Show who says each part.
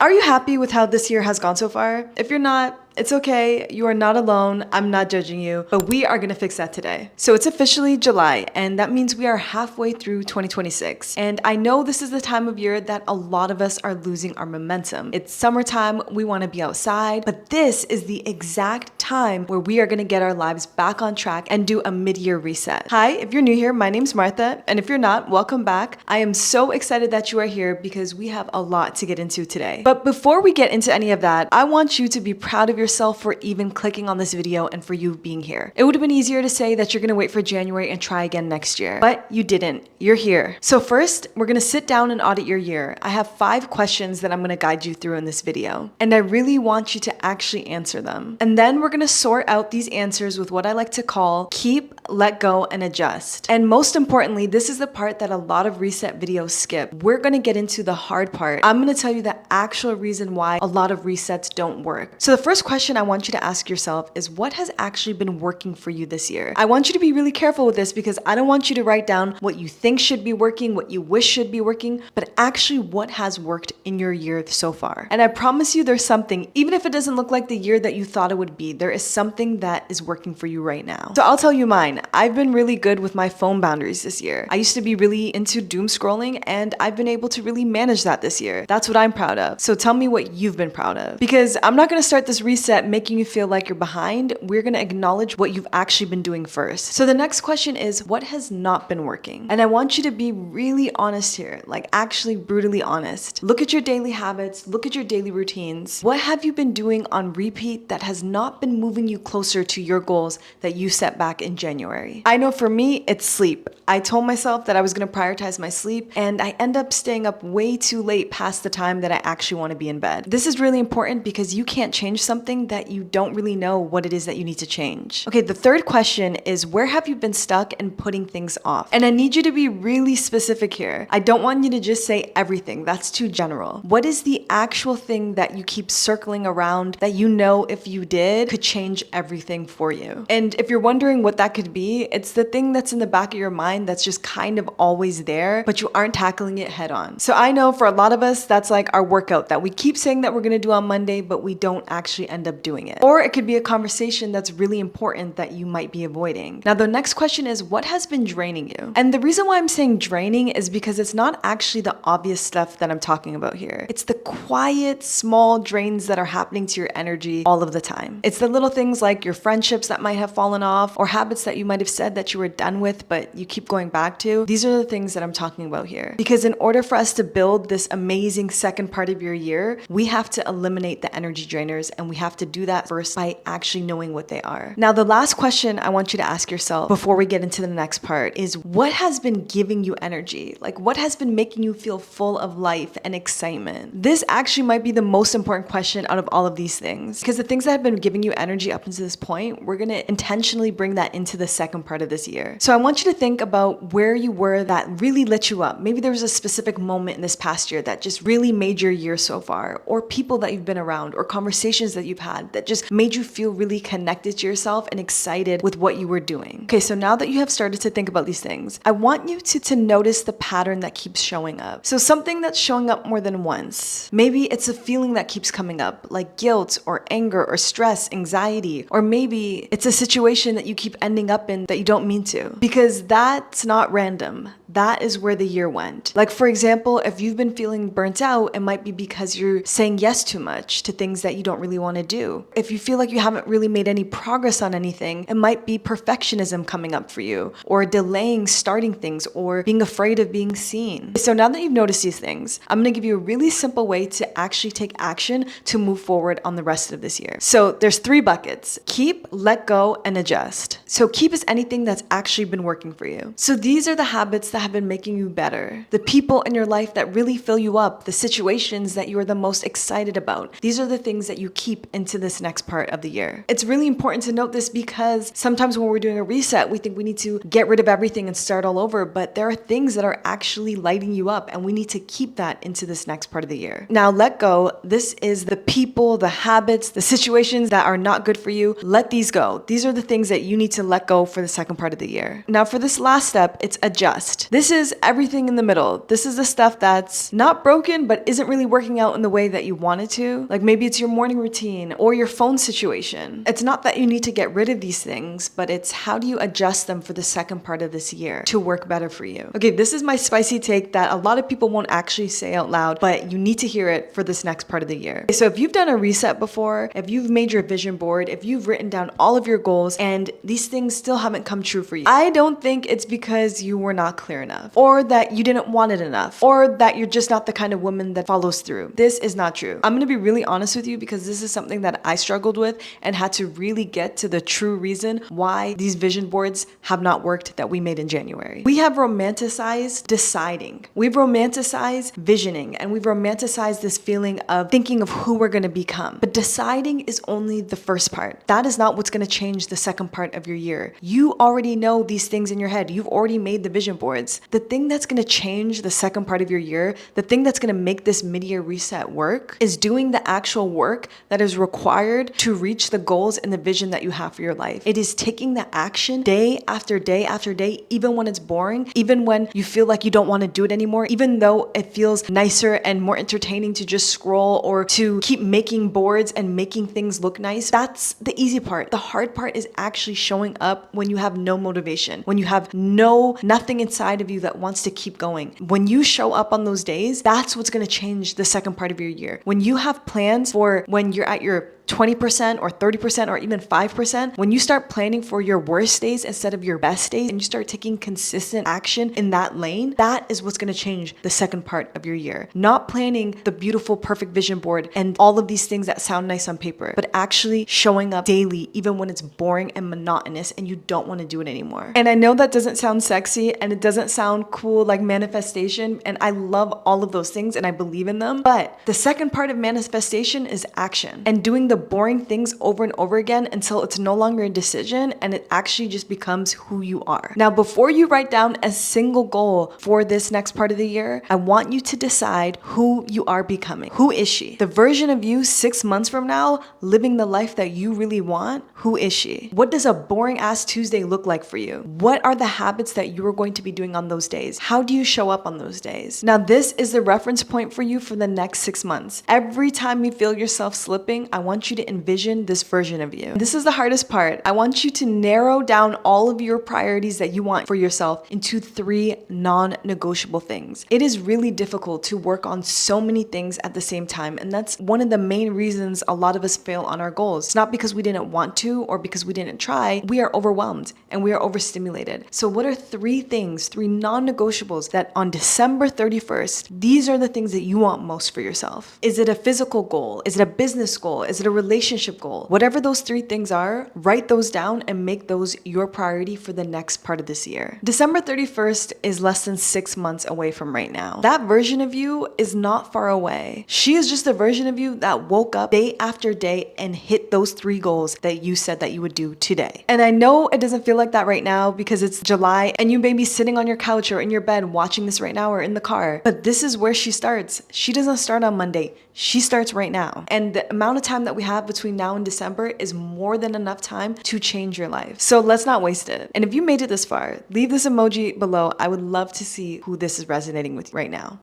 Speaker 1: Are you happy with how this year has gone so far? If you're not, it's okay. You are not alone. I'm not judging you, but we are gonna fix that today. So it's officially July, and that means we are halfway through 2026. And I know this is the time of year that a lot of us are losing our momentum. It's summertime, we wanna be outside, but this is the exact time where we are gonna get our lives back on track and do a mid-year reset. Hi, if you're new here, my name's Martha, and if you're not, welcome back. I am so excited that you are here because we have a lot to get into today. But before we get into any of that, I want you to be proud of yourself for even clicking on this video and for you being here. It would have been easier to say that you're gonna wait for January and try again next year, but you didn't. You're here. So first, we're gonna sit down and audit your year. I have 5 questions that I'm gonna guide you through in this video, and I really want you to actually answer them. And then we're gonna sort out these answers with what I like to call keep, let go, and adjust. And most importantly, this is the part that a lot of reset videos skip. We're gonna get into the hard part. I'm gonna tell you the actual reason why a lot of resets don't work. So the first question I want you to ask yourself is what has actually been working for you this year? I want you to be really careful with this because I don't want you to write down what you think should be working, what you wish should be working, but actually what has worked in your year so far. And I promise you there's something, even if it doesn't look like the year that you thought it would be, there is something that is working for you right now. So I'll tell you mine. I've been really good with my phone boundaries this year. I used to be really into doom scrolling and I've been able to really manage that this year. That's what I'm proud of. So tell me what you've been proud of. Because I'm not gonna start this reset making you feel like you're behind. We're gonna acknowledge what you've actually been doing first. So the next question is, what has not been working? And I want you to be really honest here, like actually brutally honest. Look at your daily habits, look at your daily routines. What have you been doing on repeat that has not been moving you closer to your goals that you set back in January? I know for me, it's sleep. I told myself that I was gonna prioritize my sleep and I end up staying up way too late past the time that I actually wanna be in bed. This is really important because you can't change something that you don't really know what it is that you need to change. Okay, the third question is where have you been stuck and putting things off? And I need you to be really specific here. I don't want you to just say everything. That's too general. What is the actual thing that you keep circling around that you know if you did could change everything for you? And if you're wondering what that could be, it's the thing that's in the back of your mind that's just kind of always there, but you aren't tackling it head on. So I know for a lot of us, that's like our workout that we keep saying that we're gonna do on Monday, but we don't actually end up doing it. Or it could be a conversation that's really important that you might be avoiding. Now, the next question is what has been draining you? And the reason why I'm saying draining is because it's not actually the obvious stuff that I'm talking about here. It's the quiet, small drains that are happening to your energy all of the time. It's the little things like your friendships that might have fallen off or habits that you might have said that you were done with, but you keep going back to. These are the things that I'm talking about here. Because in order for us to build this amazing second part of your year, we have to eliminate the energy drainers and we have to do that first by actually knowing what they are. Now, the last question I want you to ask yourself before we get into the next part is what has been giving you energy? Like what has been making you feel full of life and excitement? This actually might be the most important question out of all of these things because the things that have been giving you energy up until this point, we're gonna intentionally bring that into the second part of this year. So I want you to think about where you were that really lit you up. Maybe there was a specific moment in this past year that just really made your year so far, or people that you've been around, or conversations that you've had that just made you feel really connected to yourself and excited with what you were doing. Okay, so now that you have started to think about these things, I want you to notice the pattern that keeps showing up. So something that's showing up more than once. Maybe it's a feeling that keeps coming up, like guilt or anger or stress, anxiety, or maybe it's a situation that you keep ending up in that you don't mean to. Because that's not random. That is where the year went. Like for example, if you've been feeling burnt out, it might be because you're saying yes too much to things that you don't really want to do. If you feel like you haven't really made any progress on anything, it might be perfectionism coming up for you, or delaying starting things, or being afraid of being seen. So now that you've noticed these things, I'm gonna give you a really simple way to actually take action to move forward on the rest of this year. So there's 3 buckets: keep, let go, and adjust. So keep is anything that's actually been working for you. So these are the habits that have been making you better, the people in your life that really fill you up, the situations that you are the most excited about. These are the things that you keep into this next part of the year. It's really important to note this because sometimes when we're doing a reset, we think we need to get rid of everything and start all over, but there are things that are actually lighting you up and we need to keep that into this next part of the year. Now, let go. This is the people, the habits, the situations that are not good for you. Let these go. These are the things that you need to let go for the second part of the year. Now, for this last step, it's adjust. This is everything in the middle. This is the stuff that's not broken, but isn't really working out in the way that you want it to. Like maybe it's your morning routine or your phone situation. It's not that you need to get rid of these things, but it's how do you adjust them for the second part of this year to work better for you. Okay, this is my spicy take that a lot of people won't actually say out loud, but you need to hear it for this next part of the year. So if you've done a reset before, if you've made your vision board, if you've written down all of your goals and these things still haven't come true for you, I don't think it's because you were not clear enough or that you didn't want it enough or that you're just not the kind of woman that follows through. This is not true. I'm gonna be really honest with you because this is something that I struggled with and had to really get to the true reason why these vision boards have not worked that we made in January. We have romanticized deciding. We've romanticized visioning, and we've romanticized this feeling of thinking of who we're gonna become. But deciding is only the first part. That is not what's gonna change the second part of your year. You already know these things in your head. You've already made the vision boards. The thing that's gonna change the second part of your year, the thing that's gonna make this mid-year reset work, is doing the actual work that is required to reach the goals and the vision that you have for your life. It is taking the action day after day after day, even when it's boring, even when you feel like you don't want to do it anymore, even though it feels nicer and more entertaining to just scroll or to keep making boards and making things look nice. That's the easy part. The hard part is actually showing up when you have no motivation, when you have nothing inside of you that wants to keep going. When you show up on those days, that's what's going to change the second part of your year. When you have plans for when you're at your 20% or 30% or even 5%, when you start planning for your worst days instead of your best days and you start taking consistent action in that lane, that is what's going to change the second part of your year. Not planning the beautiful, perfect vision board and all of these things that sound nice on paper, but actually showing up daily, even when it's boring and monotonous and you don't want to do it anymore. And I know that doesn't sound sexy and it doesn't sound cool like manifestation, and I love all of those things and I believe in them, but the second part of manifestation is action and doing the boring things over and over again until it's no longer a decision and it actually just becomes who you are. Now, before you write down a single goal for this next part of the year, I want you to decide who you are becoming. Who is she? The version of you 6 months from now, living the life that you really want, who is she? What does a boring ass Tuesday look like for you? What are the habits that you are going to be doing on those days? How do you show up on those days? Now, this is the reference point for you for the next 6 months. Every time you feel yourself slipping, I want you to envision this version of you. This is the hardest part. I want you to narrow down all of your priorities that you want for yourself into 3 non-negotiable things. It is really difficult to work on so many things at the same time, and that's one of the main reasons a lot of us fail on our goals. It's not because we didn't want to or because we didn't try. We are overwhelmed and we are overstimulated. So what are 3 things, 3 non-negotiables that on December 31st, these are the things that you want most for yourself? Is it a physical goal? Is it a business goal? Is it a relationship goal? Whatever those 3 things are, write those down and make those your priority for the next part of this year. December 31st is less than 6 months away from right now. That version of you is not far away. She is just a version of you that woke up day after day and hit those 3 goals that you said that you would do today. And I know it doesn't feel like that right now because it's July and you may be sitting on your couch or in your bed watching this right now or in the car, but this is where she starts. She doesn't start on Monday. She starts right now. And the amount of time that we have between now and December is more than enough time to change your life. So let's not waste it. And if you made it this far, leave this emoji below. I would love to see who this is resonating with right now.